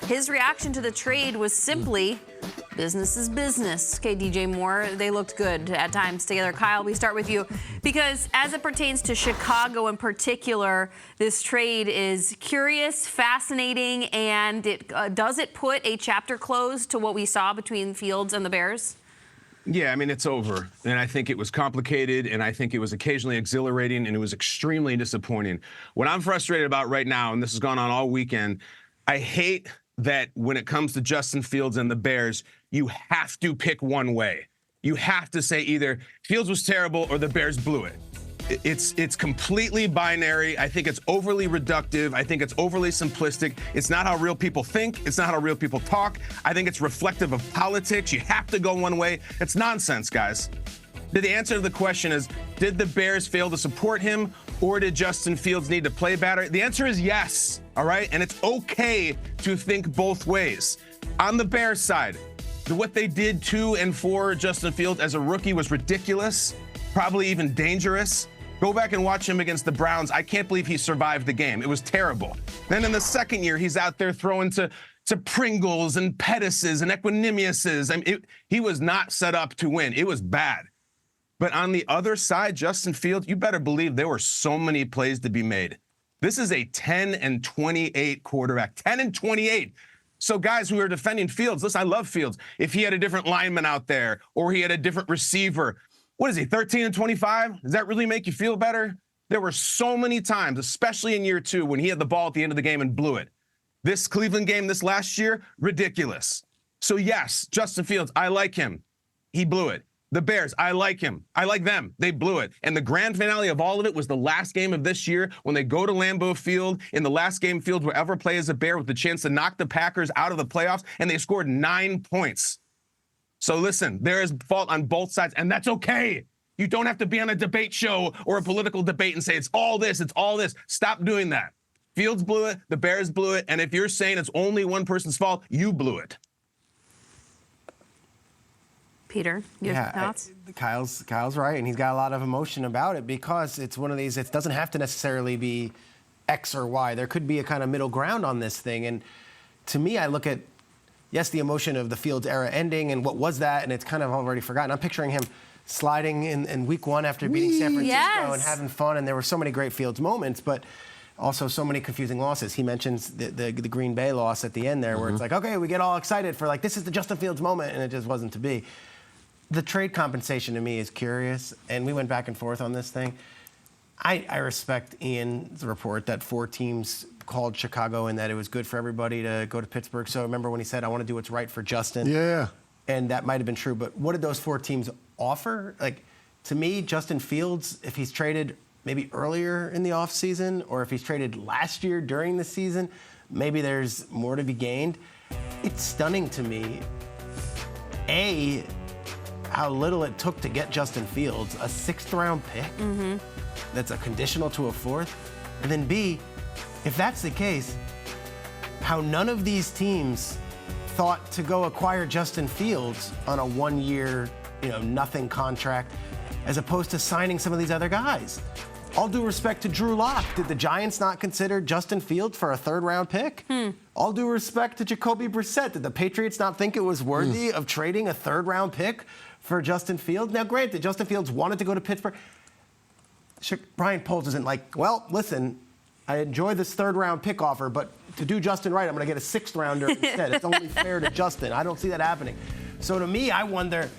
his reaction to the trade was simply, business is business. Okay, DJ Moore, they looked good at times together. Kyle, we start with you because as it pertains to Chicago in particular, this trade is curious, fascinating, and does it put a chapter close to what we saw between Fields and the Bears? Yeah, I mean, it's over. And I think it was complicated, and I think it was occasionally exhilarating, and it was extremely disappointing. What I'm frustrated about right now, and this has gone on all weekend, I hate that when it comes to Justin Fields and the Bears, you have to pick one way. You have to say either Fields was terrible or the Bears blew it. It's completely binary. I think it's overly reductive. I think it's overly simplistic. It's not how real people think. It's not how real people talk. I think it's reflective of politics. You have to go one way. It's nonsense, guys. The answer to the question is, did the Bears fail to support him, or did Justin Fields need to play better? The answer is yes, all right? And it's okay to think both ways. On the Bears side, what they did to and for Justin Fields as a rookie was ridiculous, probably even dangerous. Go back and watch him against the Browns. I can't believe he survived the game. It was terrible. Then in the second year, he's out there throwing to Pringles and Pettises and Equanimouses. I mean, he was not set up to win. It was bad. But on the other side, Justin Fields, you better believe there were so many plays to be made. This is a 10-28 quarterback. 10-28. So guys who are defending Fields, listen, I love Fields. If he had a different lineman out there or he had a different receiver, what is he, 13-25? Does that really make you feel better? There were so many times, especially in year 2, when he had the ball at the end of the game and blew it. This Cleveland game this last year, ridiculous. So yes, Justin Fields, I like him. He blew it. The Bears, I like him. I like them. They blew it. And the grand finale of all of it was the last game of this year when they go to Lambeau Field. In the last game, Fields will ever play as a Bear with the chance to knock the Packers out of the playoffs, and they scored 9 points. So listen, there is fault on both sides, and that's okay. You don't have to be on a debate show or a political debate and say it's all this, it's all this. Stop doing that. Fields blew it, the Bears blew it, and if you're saying it's only one person's fault, you blew it. Peter, your thoughts? Kyle's right, and he's got a lot of emotion about it because it's one of these, it doesn't have to necessarily be X or Y. There could be a kind of middle ground on this thing. And to me, I look at, yes, the emotion of the Fields era ending and what was that, and it's kind of already forgotten. I'm picturing him sliding in week 1 after beating San Francisco and having fun, and there were so many great Fields moments, but also so many confusing losses. He mentions the Green Bay loss at the end there, where it's like, okay, we get all excited for like, this is the Justin Fields moment, and it just wasn't to be. The trade compensation to me is curious, and we went back and forth on this thing. I respect Ian's report that 4 teams called Chicago and that it was good for everybody to go to Pittsburgh. So remember when he said, I want to do what's right for Justin? Yeah. And that might have been true, but what did those 4 teams offer? Like, to me, Justin Fields, if he's traded maybe earlier in the offseason or if he's traded last year during the season, maybe there's more to be gained. It's stunning to me, A, how little it took to get Justin Fields, a 6th-round pick that's a conditional to a 4th. And then B, if that's the case, how none of these teams thought to go acquire Justin Fields on a 1-year, nothing contract, as opposed to signing some of these other guys. All due respect to Drew Lock, did the Giants not consider Justin Fields for a 3rd-round pick? All due respect to Jacoby Brissett, did the Patriots not think it was worthy of trading a 3rd-round pick for Justin Fields? Now, granted, Justin Fields wanted to go to Pittsburgh. Brian Poles isn't like, well, listen, I enjoy this 3rd-round pick offer, but to do Justin right, I'm going to get a 6th-rounder instead. It's only fair to Justin. I don't see that happening. So to me, I wonder,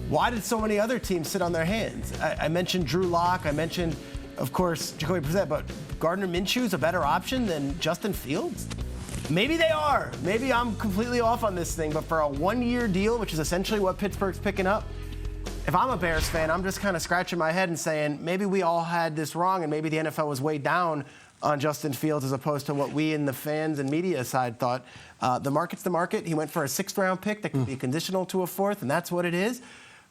why did so many other teams sit on their hands? I mentioned Drew Lock. I mentioned, of course, Jacoby Brissett, but Gardner Minshew's a better option than Justin Fields? Maybe they are. Maybe I'm completely off on this thing, but for a 1-year deal, which is essentially what Pittsburgh's picking up, if I'm a Bears fan, I'm just kind of scratching my head and saying, maybe we all had this wrong and maybe the NFL was way down on Justin Fields as opposed to what we in the fans and media side thought. The market's the market. He went for a 6th-round pick that could be conditional to a 4th, and that's what it is.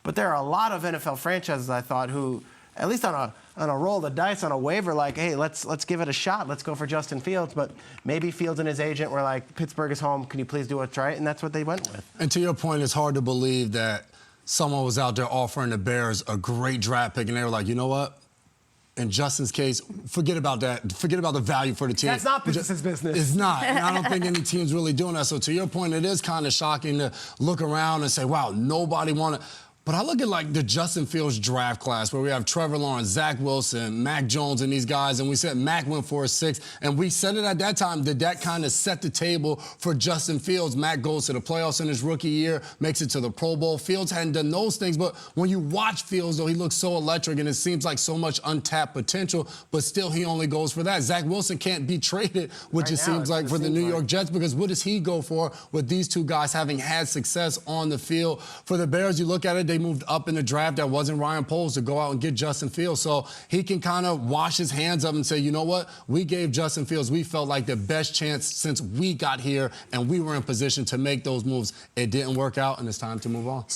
But there are a lot of NFL franchises, I thought, who, at least on a roll of the dice, on a waiver, like, hey, let's give it a shot. Let's go for Justin Fields. But maybe Fields and his agent were like, Pittsburgh is home. Can you please do what's right? And that's what they went with. And to your point, it's hard to believe that someone was out there offering the Bears a great draft pick, and they were like, you know what? in Justin's case, forget about that. Forget about the value for the team. That's not business business. It's not. And I don't think any team's really doing that. So to your point, it is kind of shocking to look around and say, wow, nobody wanted. But I look at like the Justin Fields draft class where we have Trevor Lawrence, Zach Wilson, Mac Jones, and these guys, and we said Mac went for a 6, and we said it at that time. Did that kind of set the table for Justin Fields? Mac goes to the playoffs in his rookie year, makes it to the Pro Bowl. Fields hadn't done those things, but when you watch Fields, though, he looks so electric, and it seems like so much untapped potential, but still he only goes for that. Zach Wilson can't be traded, which it seems like for the New York Jets, because what does he go for with these two guys having had success on the field? For the Bears, you look at it, they moved up in the draft. That wasn't Ryan Poles to go out and get Justin Fields. So he can kind of wash his hands up and say, you know what? We gave Justin Fields, we felt like the best chance since we got here, and we were in position to make those moves. It didn't work out, and it's time to move on.